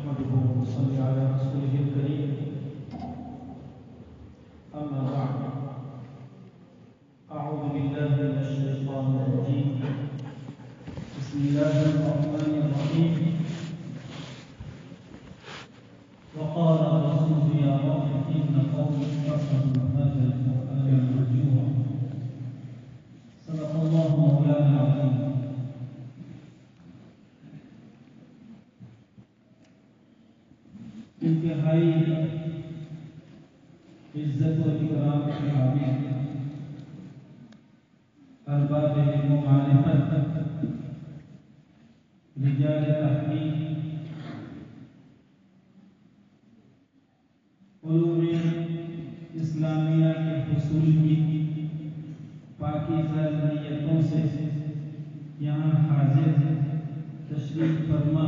نحمده ونصلي على رسوله الكريم أما بعد أعوذ بالله من الشيطان الرجيم بسم الله الرحمن الرحيم وقال الرسول يا رب إن قومي اتخذوا هذا القرآن مهجورا صدق الله مولانا العظيم. انتہائی عزت و اکرام کے حامل ارباب علم و معرفت رجال تحقیق علوم اسلامیہ کے حصول کی پاکیزہ نیتوں سے یہاں حاضر تشریف فرما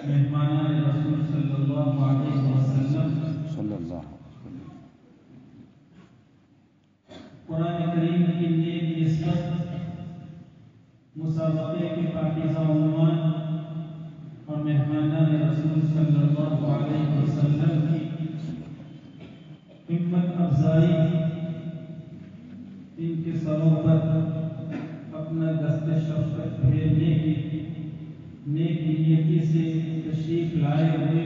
مہمانان رسول صلی اللہ علیہ وسلم قرآن کریم کی نیک نسبت مسابقے کے پاکیزہ عنوان اور مہمانان رسول صلی اللہ علیہ وسلم کی ہمت افزائی ان کے سروں پر اپنا دست شفقت پھیرنے کی نیک نیتی سے تشریف لائے ہوئے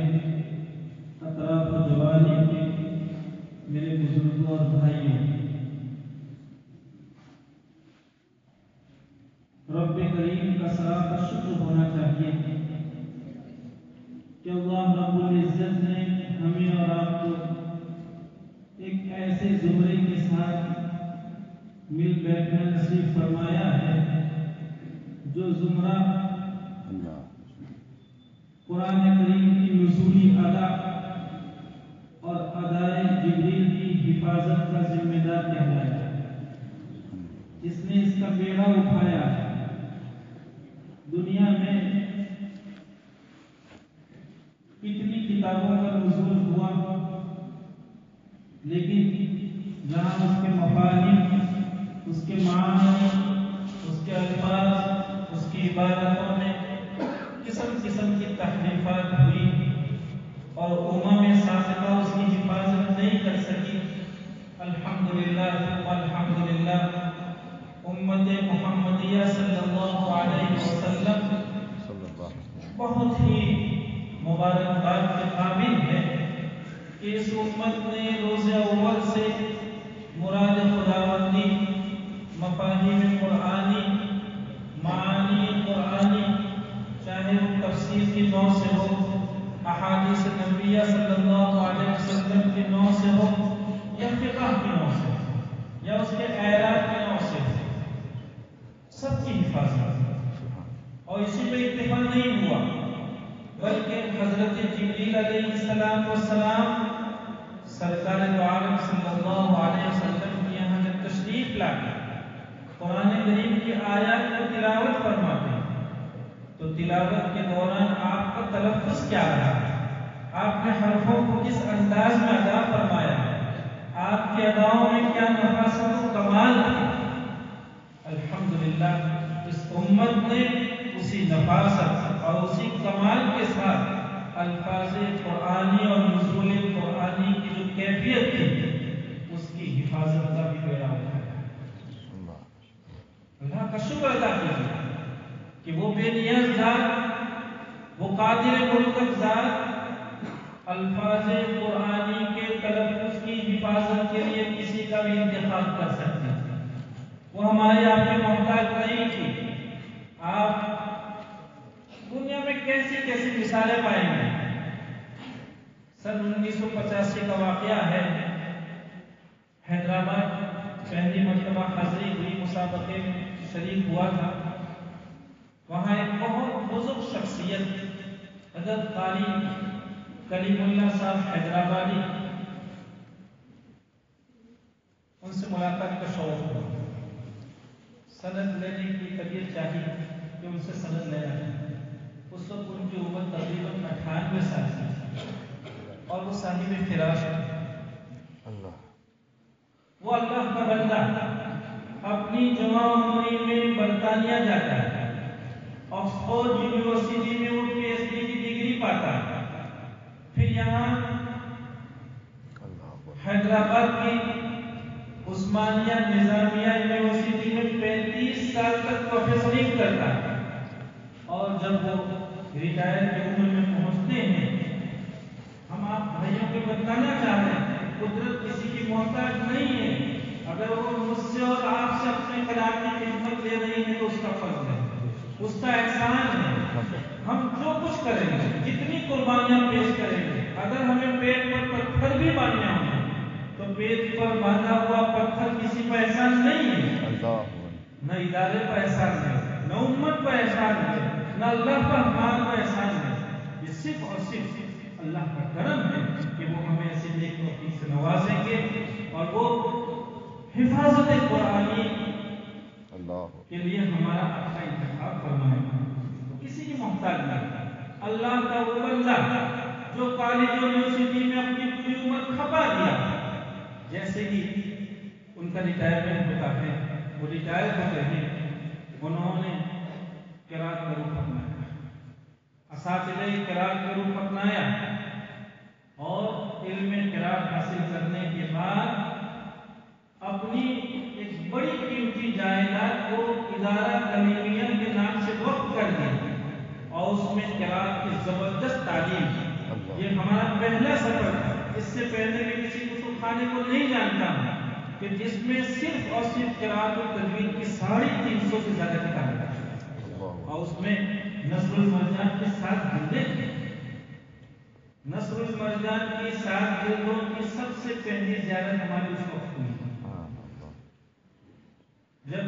اطراف و جوانی کے میرے بزرگوں اور بھائیوں، رب کریم کا سراپا شکر ہونا چاہیے کہ اللہ رب العزت نے ہمیں اور آپ کو ایک ایسے زمرے کے ساتھ مل بیٹھنا نصیب فرمایا ہے جو زمرہ قرآن کریم کی نزولی ادا اور ادائے جبریل کی حفاظت کا ذمہ دار کہلایا ہے. جس نے اس کا بیڑا اٹھایا. دنیا میں کتنی کتابوں کا نزول ہوا، لیکن جہاں اس کے مفاہیم، اس کے معنی، اس کے الفاظ، اس کی عبارتوں میں قسم قسم کی تحریفات ہوئی اور امم سابقہ اس کی حفاظت نہیں کر سکی، الحمدللہ الحمدللہ امت محمدیہ صلی اللہ علیہ وسلم بہت ہی مبارکباد کے قابل ہے کہ اس امت نے روز اول سے مراد خداوندی، مفاہیم قرآنی، معانی قرآنی، چاہے وہ تفسیر کی نو سے ہو، احادیث نبویہ صلی اللہ علیہ وسلم کی نو سے ہو، یا فقہ کی نو سے ہو، یا اس کے اعراب کی نو سے ہو، سب کی حفاظت. اور اسی پہ اکتفا نہیں ہوا، بلکہ حضرت جنوری علیہ السلام سرکار عالم صلی اللہ علیہ وسلم کی یہاں جب تشریف لاتے قرآن کریم کی آیات کو تلاوت فرماتے ہیں تو تلاوت کے دوران آپ کا تلفظ کیا رہا ہے، آپ نے حرفوں کو کس انداز میں ادا فرمایا ہے، آپ کی اداؤں میں کیا نفاست و کمال ہے. الحمدللہ اس امت نے اسی نفاست اور اسی کمال کے ساتھ الفاظ قرآنی اور نزول قرآنی کی جو کیفیت تھی اس کی حفاظت کا بھی بیڑا اٹھایا. اللہ کا شکر ادا کیجیے کہ وہ بے نیاز ذات، وہ قادر مطلق ذات الفاظ قرآنی کے تلفظ کی حفاظت کے لیے کسی کا بھی انتخاب کر سکتے ہیں. وہ ہمارے آپ کے محتاج نہیں تھی. آپ دنیا میں کیسی کیسی مثالیں پائیں گے. سن 1985 کا واقعہ ہے، حیدرآباد پہلی مرتبہ حاضری ہوئی، مسابقے میں شریک ہوا تھا. وہاں ایک بہت بزرگ شخصیت حضرت قاری کلیم اللہ صاحب حیدرآبادی، ان سے ملاقات کا شوق ہوا. سند لینے کی طبیعت چاہیے کہ ان سے سند لینا ہے. اس وقت ان کی عمر تقریباً 98 سال کی اور وہ صاحب فراش ہے. وہ اللہ کا بندہ اپنی جوان عمری میں برطانیہ جاتا ہے. آکسفورڈ یونیورسٹی میں وہ پی ایچ ڈی کی ڈگری پاتا. پھر یہاں حیدرآباد کی عثمانیہ نظامیہ یونیورسٹی میں 35 سال تک پروفیسرنگ کرتا ہے. اور جب وہ ریٹائر کی عمر میں پہنچتے ہیں، ہم آپ بھائیوں کو بتانا چاہ رہے ہیں قدرت کسی کی محتاج نہیں ہے. اگر وہ مجھ سے اور آپ سے اپنے کلام کی خدمت لے رہی ہے تو اس کا فرض ہے، اس کا احسان ہے. ہم جو کچھ کریں گے، جتنی قربانیاں پیش کریں گے، اگر ہمیں پیٹ پر پتھر بھی باندھنا ہو تو پیٹ پر باندھا ہوا پتھر کسی پر احسان نہیں ہے، نہ ادارے پر احسان ہے، نہ امت پر احسان ہے، نہ اللہ پر ہمارا پر احسان ہے. یہ صرف اور صرف اللہ کا کرم ہے کہ وہ ہمیں ایسے نیک توفیق سے نوازیں گے اور وہ حفاظت قرآنی کے لیے ہمارا اپنا انتخاب فرمائے گا. کسی کی محتاج نہیں. اللہ کا وہ بندہ جو کالج یونیورسٹی میں اپنی پوری عمر کھپا دیا، جیسے ہی ان کا ریٹائرمنٹ ہوتا ہے، وہ ریٹائر ہوتے ہیں، انہوں نے قراءت کا رخ اپنایا، اساتذہ قراءت کا رخ اپنایا اور علم قراءت حاصل کرنے کے بعد اپنی ایک بڑی قیمتی جائیداد کو ادارہ تعلیمیہ کے نام سے وقف کر دیا اور اس میں قراءت کی زبردست تعلیم. یہ ہمارا پہلا سفر تھا. اس سے پہلے میں کسی کتب خانے کو نہیں جانتا ہوں کہ جس میں صرف اور صرف قراءت و تجوید کی 350 سے زیادہ کتابیں تھیں اور اس میں نصر المرجان کے 7 جلدیں تھیں. نصر المرجان کی 7 جلدوں کی سب سے پہلی زیارت ہماری اس وقت ہوئی. جب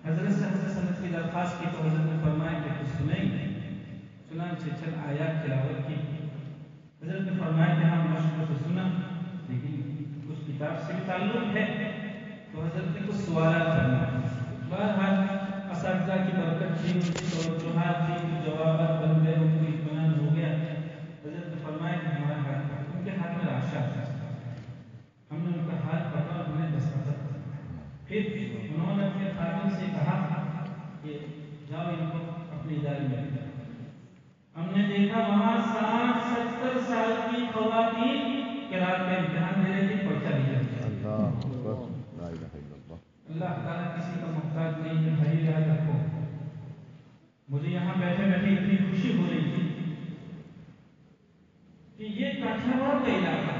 حضرت سے سند کی درخواست کی تو حضرت نے فرمایا کہ کچھ سنیں گے. چنانچہ چند آیات تلاوت کی. حضرت نے فرمایا کہ ہم مشق تو سنا لیکن کچھ کتاب سے بھی تعلق ہے. تو حضرت نے کچھ سوالات فرمائے. بہرحال اساتذہ کی برکت تھی، ان کی توجہات تھی، جوابات بن گئے، ان کو اطمینان ہو گیا. حضرت نے فرمایا کہ ہمارا ہاتھ، ان کے ہاتھ میں راشا تھا، ہم نے ان کا ہاتھ پکڑا اور انہیں دستخط. پھر انہوں نے اپنے خادم سے کہا کہ جاؤ ان کو اپنی ادارے میں. ہم نے دیکھا وہاں 60-70 سال کی خواتین قراءت کا امتحان دے رہی تھی، پرچہ لے رہی تھی. اللہ تعالیٰ کسی کا محتاج نہیں ہے. بھائی یاد رکھو، مجھے یہاں بیٹھے بیٹھے اتنی خوشی ہو رہی تھی کہ یہ کاٹھیاواڑ کا علاقہ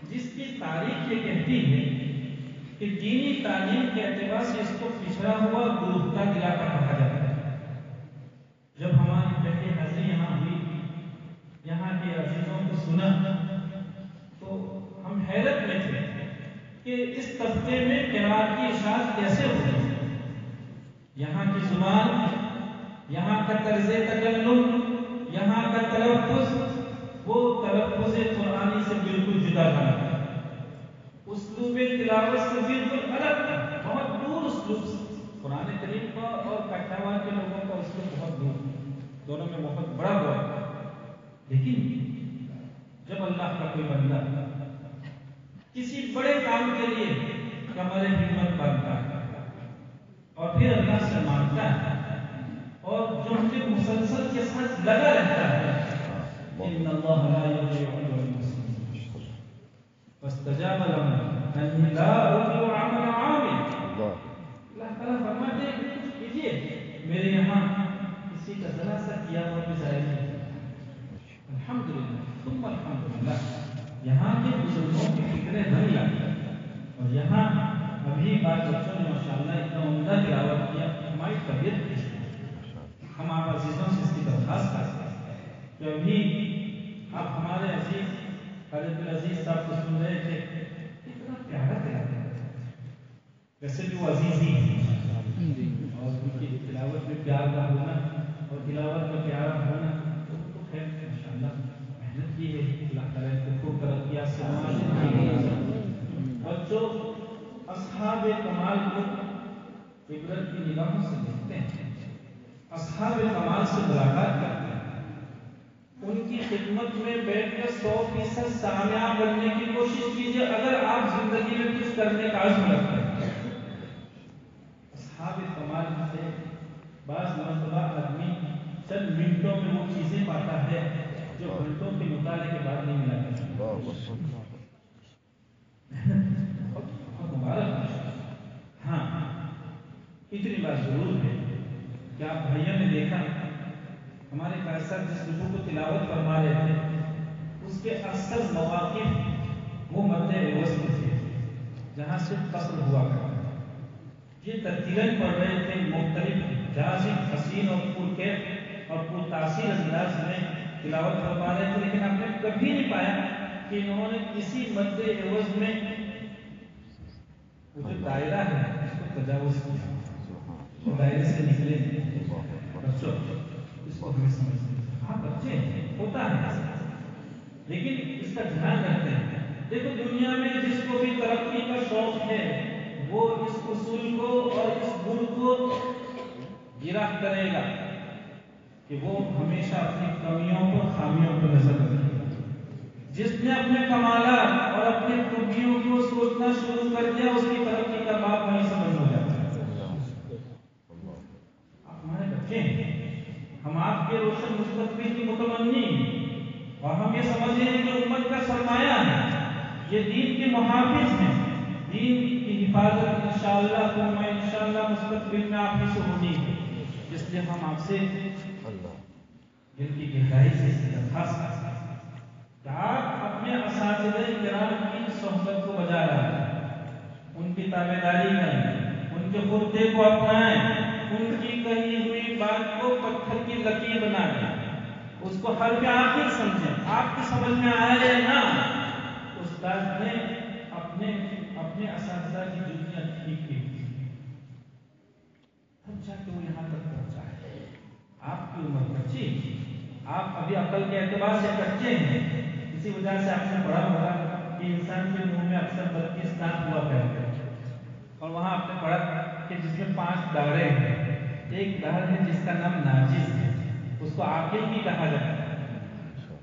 جس کی تاریخ یہ کہتی ہے کہ دینی تعلیم کے اعتبار سے اس کو پچھڑا ہوا گروہتا علاقہ کہا جاتا ہے. جب ہماری پہلی حاضری یہاں ہوئی، یہاں کے عزیزوں کو سنا تو ہم حیرت میں تھے کہ اس طبقے میں قراءت کی اشاعت کیسے ہوئی. یہاں کی زبان، یہاں کا طرز تکلم، یہاں کا تلفظ، وہ تلفظ قرآنی سے بالکل جدا تھا. اسلوب تلاوت سے بالکل الگ تھا، بہت دور اسلوب سے. قرآن کریم کا اور کاٹھیاواڑ کے لوگوں کا اسلوب بہت دور، دونوں میں بہت بڑا فرق ہے. لیکن جب اللہ کا کوئی بندہ کسی بڑے کام کے لیے کمر ہمت باندھتا ہے اور پھر اللہ سے مانگتا ہے اور جو ہم سے مسلسل کے ساتھ لگا رہتا ہے، ان اللہ لا یضیع اجر المحسنین فاستجاب لهم ان لا اضيع عمل عامل. اللہ تعالیٰ فرماتے ہیں کہ کچھ کیجیے، میرے یہاں کسی کا ذرا سا کیا ہوا بھی ظاہر نہیں. الحمدللہ ثم الحمدللہ یہاں کے بزرگوں کی فکریں نہیں لاتی. اور یہاں ابھی بات بچوں نے ماشاءاللہ اتنا عمدہ تلاوت کیا، ہماری طبیعت خوش ہے. ہم آپ عزیزوں سے اس کی درخواست کرتے ہیں کہ ابھی آپ ہمارے عزیز حضرت العزیز صاحب کو سن رہے تھے، اتنا پیارا تلاوت، ویسے بھی وہ عزیز ہی ہیں اور ان کی تلاوت میں پیار کا ہونا اور تلاوت کا پیارا ہونا تو خیر ماشاءاللہ محنت کی ہے. اللہ تعالیٰ کو خوب ترقیات سے نوازے. بچوں اصحاب کمال کو عبرت کی نگاہوں سے دیکھتے ہیں، اصحاب کمال سے ملاقات کرتے ہیں، ان کی خدمت میں بیٹھ کر 100% سامعہ بننے کی کوشش کیجیے اگر آپ زندگی میں کچھ کرنے کا عزم رکھتے ہیں. اصحاب کمال سے بعض مرتبہ آدمی چند منٹوں میں وہ چیز چیزیں پاتا ہے جو گھنٹوں کے مطالعے کے بعد نہیں ملا کرتا. بہت مبارک. ہاں اتنی بات ضرور ہے کہ آپ بھائیوں نے دیکھا ہمارے قاری جس رکوع کو تلاوت فرما رہے تھے اس کے اکثر مواقف وہ مد عوض میں تھے جہاں سے قصر ہوا کرتا. یہ ترتیلیں پڑھ رہے تھے مختلف جازب حسین اور پرکیف اور پرتاثیر انداز میں تلاوت فرما رہے تھے، لیکن آپ نے کبھی نہیں پایا کہ انہوں نے کسی مد عوض میں وہ جو دائرہ ہے اس کو تجاوز کیا. دائرے سے نکلے بچوں اس کو ہمیں سمجھتے ہیں. ہاں بچے ہوتا ہے لیکن اس کا دھیان رکھتے ہیں. دیکھو دنیا میں جس کو بھی ترقی کا شوق ہے وہ اس اصول کو اور اس گل کو گرا کرے گا کہ وہ ہمیشہ اپنی کمیوں پر خامیوں پر نظر رکھے گا. جس نے اپنے کمالات اور اپنی خوبیوں کو سوچنا شروع کر دیا اس کی ترقی کا باب وہیں سے بند ہو جاتا ہے. آپ ہمارے بچے ہیں، ہم آپ کے روشن مستقبل کی متمنی ہیں اور ہم یہ سمجھتے ہیں کہ امت کا سرمایہ ہے، یہ دین کے محافظ ہیں. دین کی حفاظت انشاءاللہ ثم انشاءاللہ مستقبل میں آپ ہی سے ہونی ہے. اس لیے ہم آپ سے دل کی گہرائی سے درخواست کرتے ہیں کہ آپ اپنے اساتذہ کرام کی صحبت کو بجا رکھیں، ان کی تابع داری کریں، ان کے خطے کو اپنائیں، ان کی کہی ہوئی بات کو پتھر کی لکیر بنا دیں، اس کو حرف آخر سمجھیں. آپ کی سمجھ میں آیا یا نہ، استاد نے اپنے اساتذہ کی دنیا ٹھیک کی تب جا کے وہ یہاں تک پہنچا ہے. آپ کی عمر بچی، آپ ابھی عقل کے اعتبار سے کچے ہیں. اسی وجہ سے آپ نے پڑھا ہوگا کہ انسان کے منہ میں اکثر 32 دانت ہوا کرتے ہیں اور وہاں آپ نے پڑھا کہ جس میں 5 داڑیں ہیں. ایک داڑ ہے جس کا نام ناجز ہے، اس کو عاقل بھی کہا جاتا ہے.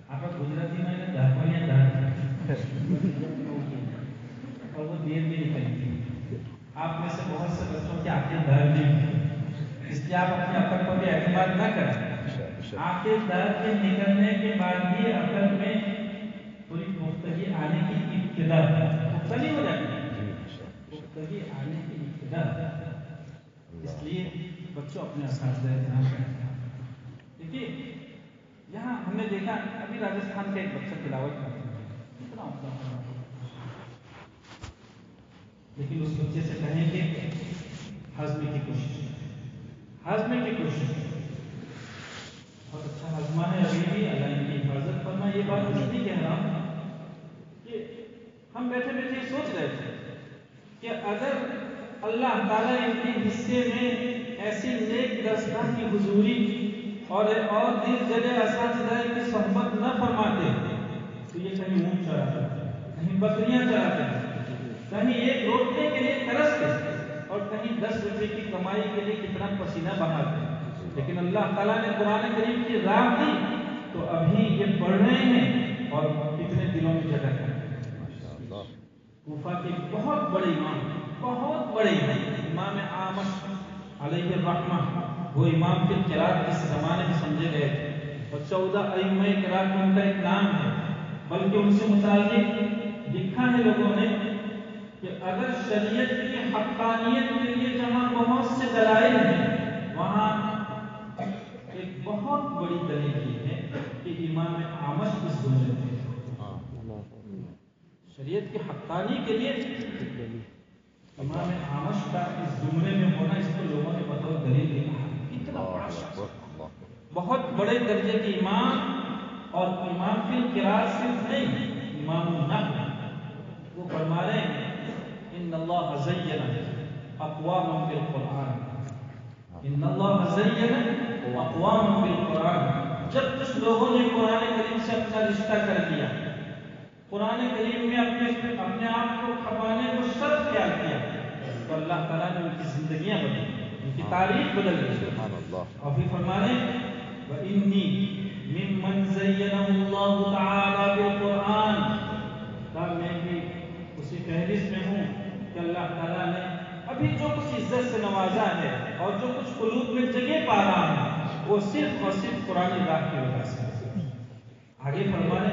آپ گجراتی میں نے دھاپڑیاں داڑ اور وہ دیر بھی نکلتی ہے. آپ میں سے بہت سے بچوں کی عقل دار نہیں ہے، اس لیے آپ اپنی عقل پر بھی اعتماد نہ کریں. عقل دار کے نکلنے کے بعد ہی عقل میں تھوڑی پختگی آنے کی ابتدا پختگی ہو جاتی ہے، پختگی آنے کی ابتدا. اس لیے بچوں اپنے اساتذہ کرام کریں. دیکھیے یہاں ہم نے دیکھا ابھی راجستھان کا ایک بچہ تلاوت کرتا ہے، کتنا افسوس، لیکن اس بچے سے کہیں کہ ہضم کی کوشش، ہضم کی کوشش. بہت اچھا ہضمہ ہے ابھی بھی، اللہ ان کی حفاظت فرما. یہ بات اس لیے کہہ رہا ہوں کہ ہم بیٹھے بیٹھے سوچ رہے تھے کہ اگر اللہ تعالیٰ ان کے حصے میں ایسی نیک دستان کی حضوری اور دل جگہ اساتذہ کی صحبت نہ فرماتے تو یہ کہیں اونٹ چراتے، کہیں بکریاں چراتے، کہیں ایک روٹنے کے لیے ترستے اور کہیں 10 روپے کی کمائی کے لیے کتنا پسینہ بہاتے. لیکن اللہ تعالیٰ نے قرآن کریم کی راہ دی تو ابھی یہ پڑھ رہے ہیں اور کتنے دلوں میں جگہ کرتے ہیں. کوفہ کے بہت بڑے امام، بہت بڑے امام اعمش علیہ الرحمہ، وہ امام کے قراءت اس زمانے میں سمجھے گئے تھے اور 14 ائمہ قراءت ان کا ایک نام ہے. بلکہ ان سے متعلق لکھا ہے لوگوں نے کہ اگر شریعت کی حقانیت کے لیے جہاں بہت سے دلائل ہیں وہاں ایک بہت بڑی دلیل یہ ہے کہ امام اعمش اس زمرے میں ہے. شریعت کی حقانی کے لیے امام اعمش کا اس زمرے میں ہونا، اس کو لوگوں نے بطور دلیل لکھا. اتنا بڑا شخص، بہت بڑے درجے کے امام، اور امام فی القراءت صرف نہیں، امام النحو. وہ فرما رہے ہیں ان اللہ زین اقواما بالقرآن، ان اللہ زین اقواما بالقرآن. جب کچھ لوگوں نے قرآن کریم سے اپنا رشتہ کر دیا، قرآن کریم میں اپنے آپ کو کھپانے کو شرط خیال کیا، تو اللہ تعالیٰ نے ان کی زندگیاں بدلی، ان کی تاریخ بدل گئی. اور پھر فرما رہے ہیں وَإِنِّي مِمَّنْ زَيَّنَهُ اللَّهُ تَعَالَى بِالْقُرْآنِ. میں بھی اسی فہرست میں ہوں کہ اللہ تعالیٰ نے ابھی جو کچھ عزت سے نوازا ہے اور جو کچھ قلوب میں جگہ پا رہا ہے وہ صرف اور صرف قرآن راہ کی وجہ سے۔ آگے فرمانے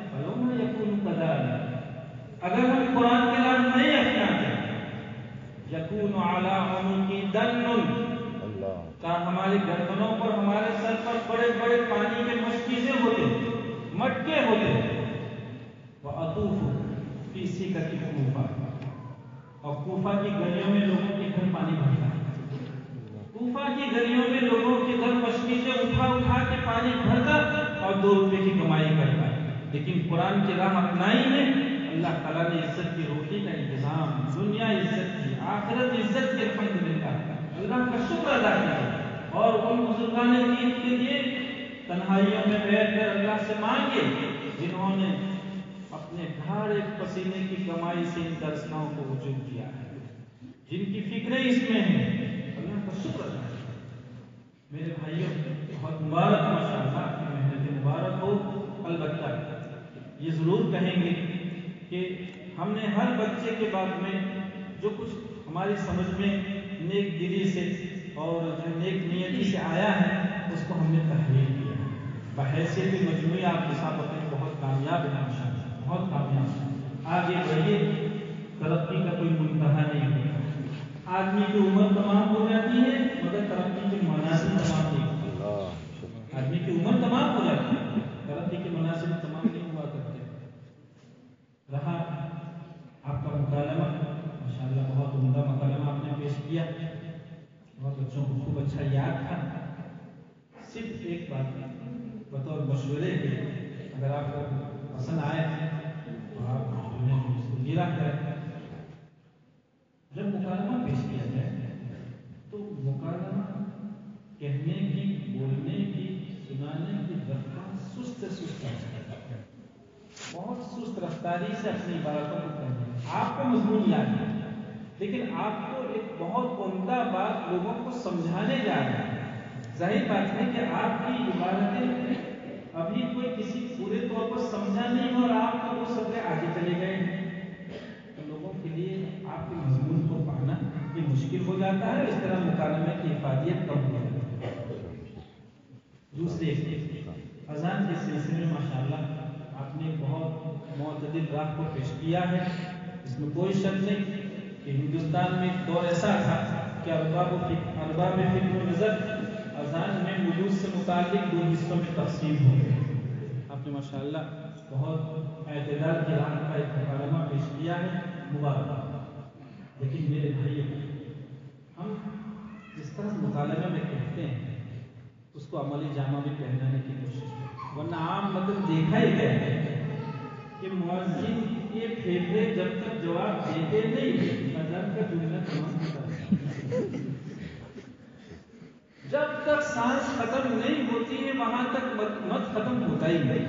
العلوم یکون کذالک، اگر ہم قرآن کی راہ نہیں اپناتے یکون علی عنقی دن، کا ہمارے گردنوں پر ہمارے سر پر بڑے بڑے پانی کے مشکیزیں ہوتے، مٹکے ہوتے، وَأَطُوفُ فِي سِكَكِ کوفہ، اور کوفہ کی گلیوں میں لوگوں کے گھر پانی بھرتا ہے، کوفہ کی گلیوں میں لوگوں کے گھر مشکیزیں اٹھا اٹھا کے پانی بھرتا اور 2 روپے کی کمائی کرتا، لیکن قرآن کی راہ اپنائی ہے، اللہ تعالیٰ نے عزت کی روٹی کا انتظام، دنیا عزت کی، آخرت عزت کی، الحمدللہ اللہ کا شکر ادا کیجیے، اور ان بزرگان دین کے لیے تنہائیوں میں بیٹھ کر اللہ سے مانگے جنہوں نے اپنے گھاڑے پسینے کی کمائی سے ان درسگاہوں کو وجود دیا ہے، جن کی فکریں اس میں ہیں، اللہ کا شکر ادا کیجیے۔ میرے بھائیوں بہت مبارک، ماشاءاللہ آپ کی محنت مبارک ہو۔ البتہ یہ ضرور کہیں گے کہ ہم نے ہر بچے کے بعد میں جو کچھ ہماری سمجھ میں نیک دلی سے اور جو نیک نیتی سے آیا ہے اس کو ہم نے تحریر کیا ہے۔ بحیثیت مجموعی آپ مسابقے میں بہت کامیاب ہیں انشاءاللہ، بہت کامیاب ہیں۔ آگے بڑھیے، ترقی کا کوئی منتہا نہیں ہوتا۔ آدمی کی عمر تمام ہو جاتی ہے مگر ترقی کے مناصب تمام نہیں ہوتے۔ آدمی کی عمر تمام ہو جاتی ہے، ترقی کے مناصب تمام نہیں ہوا کرتے۔ رہا آپ کا مکالمہ، ماشاءاللہ بہت عمدہ مکالمہ آپ نے پیش کیا، بہت بچوں کو خوب اچھا یاد تھا۔ صرف ایک بات بطور مشورے کے، اگر آپ کو پسند آئے تو آپ اس کو گرا کریں۔ جب مکالمہ پیش کیا جائے تو مکالمہ کہنے کی، بولنے کی، سنانے کی رفتار سست سے سست ہے، بہت سست رفتاری سے اپنی عبارتوں کو کرنا ہے۔ آپ کو مضمون یاد ہے لیکن آپ کو ایک بہت عمدہ بات لوگوں کو سمجھانے جا رہے ہیں۔ ظاہر بات ہے کہ آپ کی عبارتیں ابھی کوئی کسی پورے طور پر سمجھا نہیں اور آپ کو وہ سب آگے چلے گئے ہیں، تو لوگوں کے لیے آپ کے مضمون کو پانا یہ مشکل ہو جاتا ہے، اس طرح مکالمے کی افادیت کم ہو جاتی ہے۔ دوسرے اذان کے سلسلے میں ماشاءاللہ آپ نے بہت معتدل راہ کو پیش کیا ہے، اس میں کوئی شک نہیں کہ ہندوستان میں ایک دور ایسا تھا کہ ارباب فکر و نظر اذان میں وجود سے متعلق 2 حصوں میں تقسیم ہو گئے۔ آپ نے ماشاءاللہ بہت اعتدال کی راہ کا ایک مکالمہ پیش کیا ہے، مبارک۔ لیکن میرے بھائی، ہم جس طرح مکالمے میں کہتے ہیں اس کو عملی جامہ میں پہنانے کی کوشش کریں، ورنہ عام مطلب دیکھا ہی گیا ہے کہ مؤذن کے پھیپھڑے جب تک جواب دیتے نہیں اذان کا جملہ تمام ہوتا ہے، جب تک سانس ختم نہیں ہوتی ہے وہاں تک مت ختم ہوتا ہی نہیں۔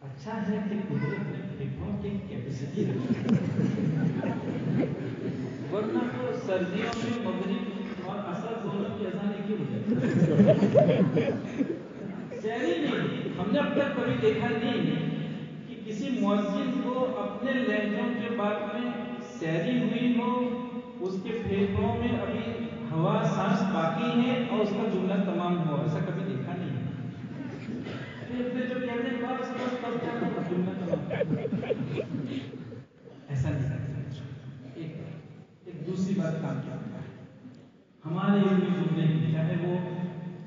اچھا ہے کہ قدرت نے پھیپھڑوں کی کیپیسٹی رکھی، ورنہ تو سردیوں میں مغرب اور عصر دونوں کی اذان ایک ہی ہو جاتی ہے۔ سہری نہیں، ہم نے اب تک کبھی دیکھا نہیں کہ کسی مؤذن کو اپنے لہجوں کے بعد میں سہری ہوئی ہو، اس کے پھیپھڑوں میں ابھی ہوا سانس باقی ہے اور اس کا جملہ تمام ہوا، ایسا کبھی دیکھا نہیں ہے۔ پھر جو کہتے ہیں بس بس بس کیا تو جملہ تمام، ایسا نہیں کرتا۔ ایک دوسری بات کام کیا ہے، ہمارے علمی جملے کی، چاہے وہ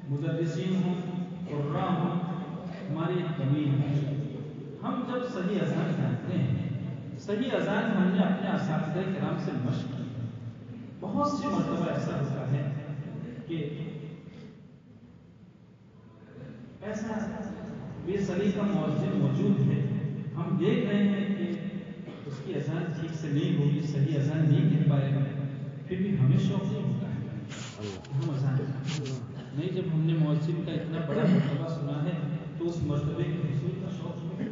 مدرسین ہوں، قراء ہوں، ہماری ایک کمی ہے، ہم جب صحیح اذان جانتے ہیں، صحیح اذان ہم نے اپنے اساتذہ کرام سے مشق کی، بہت سی مرتبہ ایسا ہوتا ہے کہ ایسا بے سلیقہ مؤذن موجود ہے، ہم دیکھ رہے ہیں کہ اس کی اذان ٹھیک سے نہیں ہوگی، صحیح اذان نہیں کہہ پائے گا، پھر بھی ہمیں شوق نہیں ہوتا ہے ہم اذان نہیں۔ جب ہم نے مؤذن کا اتنا بڑا مرتبہ سنا ہے تو اس مرتبے کے حصول کا شوق نہیں،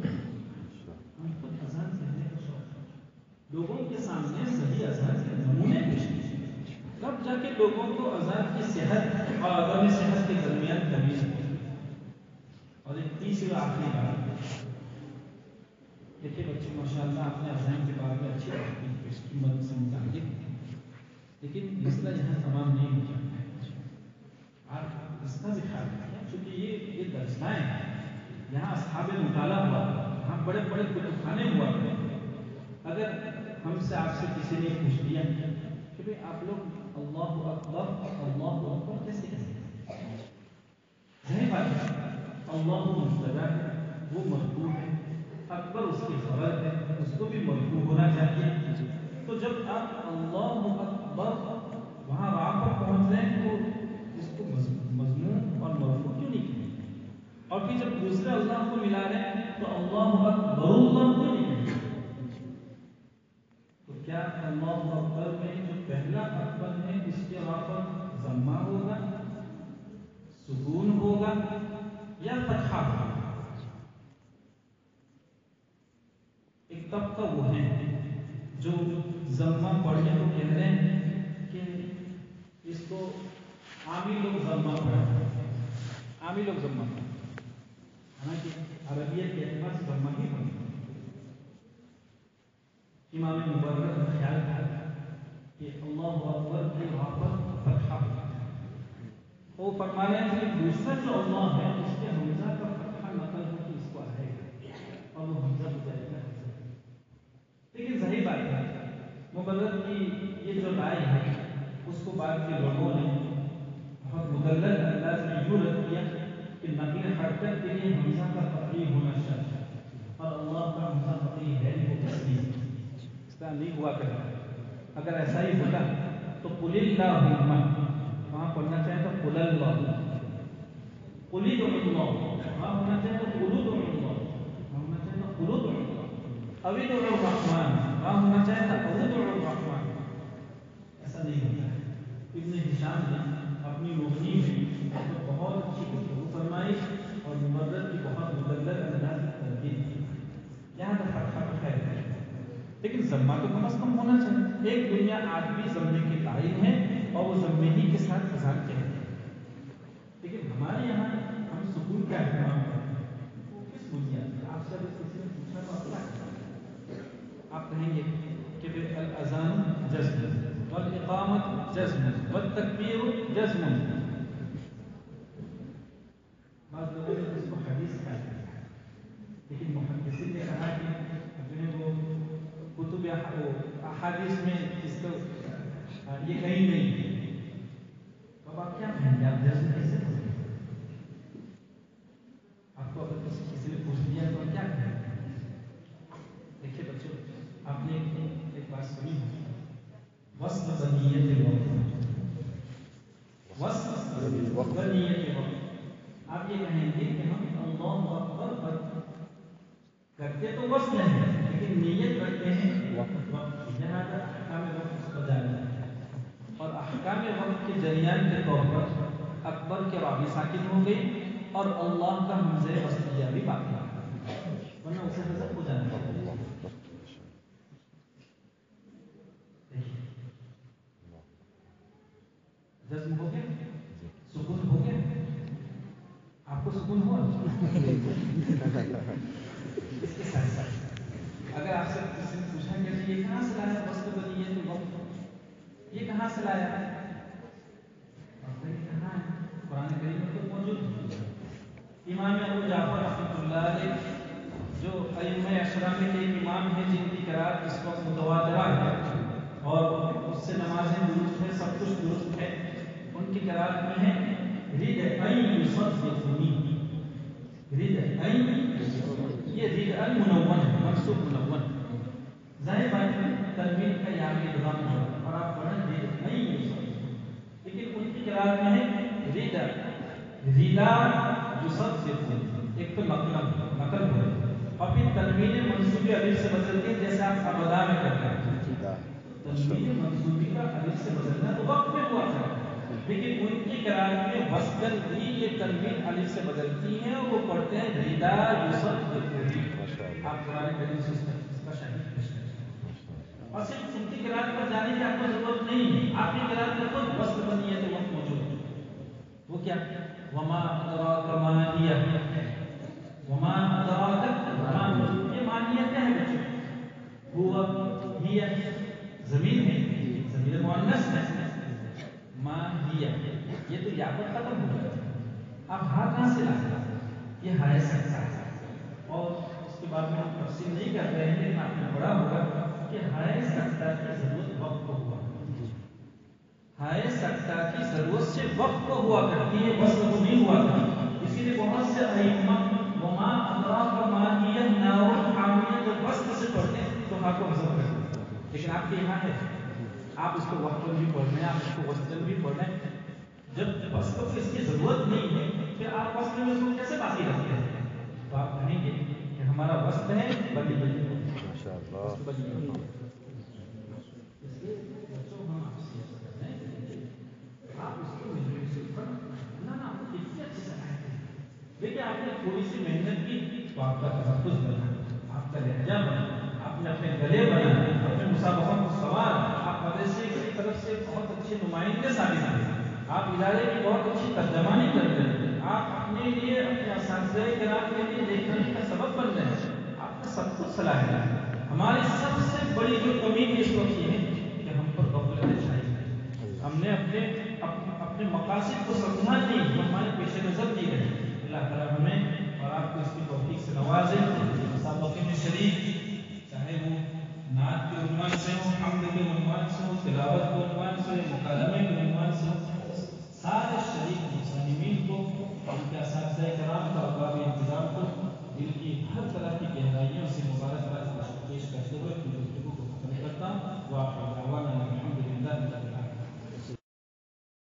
ہم خود اذان کہنے کا شوق، لوگوں کے سامنے صحیح اذان کے نمونے پیش کیے، تب جا کے لوگوں کو اذان کی صحت اور عدم صحت کے درمیان تمیز ہوتی ہے۔ اور ایک تیسری آخری بات، دیکھیے بچے ماشاءاللہ آپ نے اذان کے بارے میں اچھی بات پیش کی، مدد سے متعلق، لیکن مسئلہ یہاں تمام نہیں ہو جاتا ہے۔ بڑے بڑے کتب خانے ہوا کرتے تھے. اگر ہم سے آپ سے کسی نے پوچھ لیا کہ بھئی آپ لوگ اللہ اکبر کیسے کہتے ہیں؟ ظاہر بات ہے اللہ مبتدا ہے، وہ مرفوع ہے، اکبر اس کی خبر ہے، اس کو بھی مرفوع ہونا چاہیے. تو جب آپ اللہ اکبر وہاں راہ پر پہنچ رہے ہیں تو اس کو مضمون اور مرفوع کیوں نہیں کہیں؟ اور پھر جب دوسرے اللہ کو ملا رہے ہیں تو اللہ اکبر اللہ کیوں نہیں کہیں؟ تو کیا اللہ اکبر میں جو پہلا اکبر ہے اس کے راہ پر ضمہ ہوگا، سکون ہوگا یا فتحہ ہوگا؟ ایک طبقہ وہ ہیں جو ضمہ پڑھنے کو کہہ رہے ہیں کہ اس کو عامی لوگ ضمہ پڑھتے ہیں، عامی لوگ ضمہ پڑھتے ہیں، حالانکہ عربیت کے اعتبار سے ضمہ ہی پڑھتے ہیں. امام مبرر کا خیال تھا کہ اللہ اکبر کے وہاں پر فتحہ ہوگا. وہ فرما رہے ہیں کہ دوسرا جو اللہ ہے اس کے حمزہ کا فتحہ نقل ہو کے اس کو آئے گا اور وہ حمزہ ہو جائے گا. لیکن ظاہر بات ہے مبرر کی یہ جو رائے ہے اس کو بعد کے لوگوں نے بہت مدلل انداز میں یوں رد کیا کہ نقل حرکت کے لیے حمزہ کا فتحی ہونا شرط ہے اور اللہ کا حمزہ فتحی ہے وہ کسی اس طرح نہیں ہوا کرتا. اگر ایسا ہی ہوتا تو قل اللہم وہاں پڑھنا چاہے تو قل اللہ، قل ادعوا اللہ وہاں ہونا چاہے تو قل ادعوا اللہ، وہاں ہونا چاہے تو قل ادعوا اللہ، او ادعوا الرحمن وہاں ہونا چاہے تو او ادعوا الرحمن. ایسا نہیں ہوتا ہے. ابن ہشام نے اپنی مفتی میں بہت اچھی گفتگو فرمائی اور مبرر کی بہت مدلل انداز میں تنقید کی. یہاں تو فتحہ تو خیر ہے لیکن ضمہ تو کم از کم ہونا چاہیے. ایک دنیا آدمی ضمے کی تعلیم ہے اور وہ ضمے ہی کے ساتھ اذان کہتے ہیں. لیکن ہمارے یہاں ہم سکون کا اہتمام کرتے ہیں. وہ کس بنیاد پر؟ آپ سے اگر کسی نے پوچھا تو آپ کیا کہیں؟ آپ کہیں گے کہ الاذان جزم والاقامت جزم والتکبیر جزم. بعض لوگوں نے اس کو حدیث کہا ہے لیکن محدثین نے کہا کہ جو ہے وہ کتب احادیث میں اس کو یہ کہیں نہیں ہے. اب آپ کیا کہیں گے؟ آپ جزم کیسے کریں گے؟ آپ کو اگر کسی نے پوچھ دیا تو کیا کہیں گے؟ دیکھیے بچوں، آپ نے ایک بات سنی ہے وصف بنیت الوقت، وصف بنیت الوقت. آپ یہ کہیں گے کہ ہم اللہ اکبر کرتے تو وصف نہیں لیکن نیت رکھتے ہیں وقت. لہٰذا احکام وقت اس کو جانا ہے اور احکام وقت کے جریان کے طور پر اکبر کے راوی ساکن ہو گئی اور اللہ کا حمزہ وصلیہ بھی باقی ہے ورنہ اسے حذف ہو جانا ہے. جزم ہو گیا، سکون ہو گیا. آپ کو سکون ہوا؟ اس کے ساتھ ساتھ اگر آپ سے کسی نے پوچھا کہ یہ کہاں سے لایا وصف بنیت الوقت، یہ کہاں سے لایا؟ آپ کہیں کہاں ہے؟ قرآن کریم میں تو موجود ہے. امام ابو جعفر رحمۃ اللہ علیہ جو ائمہ عشرہ میں ایک امام ہیں جن کی قراءت اس وقت متواترہ ہے اور اس سے نمازیں درست ہیں، سب کچھ درست ہے. ان کی قراءت میں ہے ردعین یصدقنی. ردعین یہ ردعین منون ہے، منصوب منون. ظاہر بات ہے تنوین کا یہاں بھی ادغام ہو اور آپ پڑھیں ردعین یصدقنی. لیکن ان کی قراءت میں ہے ردا یصدقنی. ایک تو نقل ہو اور پھر تنوین منصوبی الف سے بدلتی ہے جیسے آپ ابدا میں کرتے ہیں. تنوین منصوبی کا الف سے بدلنا تو وقت میں ہوا تھا لیکن ان کی قراءت میں وصلاً بھی یہ تنوین الف سے بدلتی ہے اور وہ پڑھتے ہیں ردا یصدقنی. آپ قرآن کریم سے اس کا شاہد پیش کریں اور صرف ان کی قراءت پر جانے کی آپ کو ضرورت نہیں ہے. آپ کی قراءت میں خود وصل بنیت وقت موجود ہے. وہ کیا؟ وما ادراک ما ہی، وما ادراک ما، یہ معنی کیا ہے بچوں؟ ہوا ہی زمین ہے، زمین مؤنث ہے. ما ہی یہ تو یا پر ختم ہو گیا. اب ہا کہاں سے لایا؟ یہ ہائے سکتا ہے اور اس کے بات میں ہم تفصیل نہیں کر رہے ہیں، لیکن آپ نے پڑھا ہوگا کہ ہائے سکتا کی ضرورت وقت کو ہوا، ہائے سکتا کی ضرورت سے وقت کو ہوا کرتی ہے، بس کو نہیں ہوا کرتی. اسی لیے بہت سے ائمہ وما ادراک ما هی النار الحامیہ جب وقت سے پڑھتے ہیں تو ہاتھ کو حذف کرتے ہیں، لیکن آپ کے یہاں ہے آپ اس کو وقت بھی پڑھ رہے ہیں، آپ اس کو وسطن بھی پڑھ رہے ہیں. جب وقت کو اس کی ضرورت نہیں ہے پھر آپ وقت میں اس کو کیسے باقی رکھتے ہیں؟ تو آپ کہیں گے کہ ہمارا وقت ہے بلی بلی ماشاءاللہ. اس لیے بچوں ہم آپ سے کہتے ہیں آپ اس کو مجبوری سے اللہ نے آپ کو کتنی اچھی صلاحیت دی. دیکھیے آپ نے تھوڑی سی محنت کی تو آپ کا تلفظ بنا، آپ کا لہجہ بنا، آپ نے اپنے گلے بنا، اپنے مسابقہ کو سوال، آپ مدرسے کی طرف سے بہت اچھے نمائندے ثابت ہوئے، آپ ادارے کی بہت اچھی ترجمانی کرتے ہیں، آپ اپنے لیے اپنے اساتذہ کرام کے لیے دیکھنے کا سبب بن رہے ہیں. آپ کا سب کچھ صلاحیت ہے. ہماری سب سے بڑی جو کمی اس وقت یہ ہے کہ ہم پر غفلت چھائی ہے. ہم نے اپنے مقاصد کو سمجھا نہیں، ہمارے پیش نظر نہیں رہے. اللہ تعالیٰ ہمیں اور آپ کو اس کی توفیق سے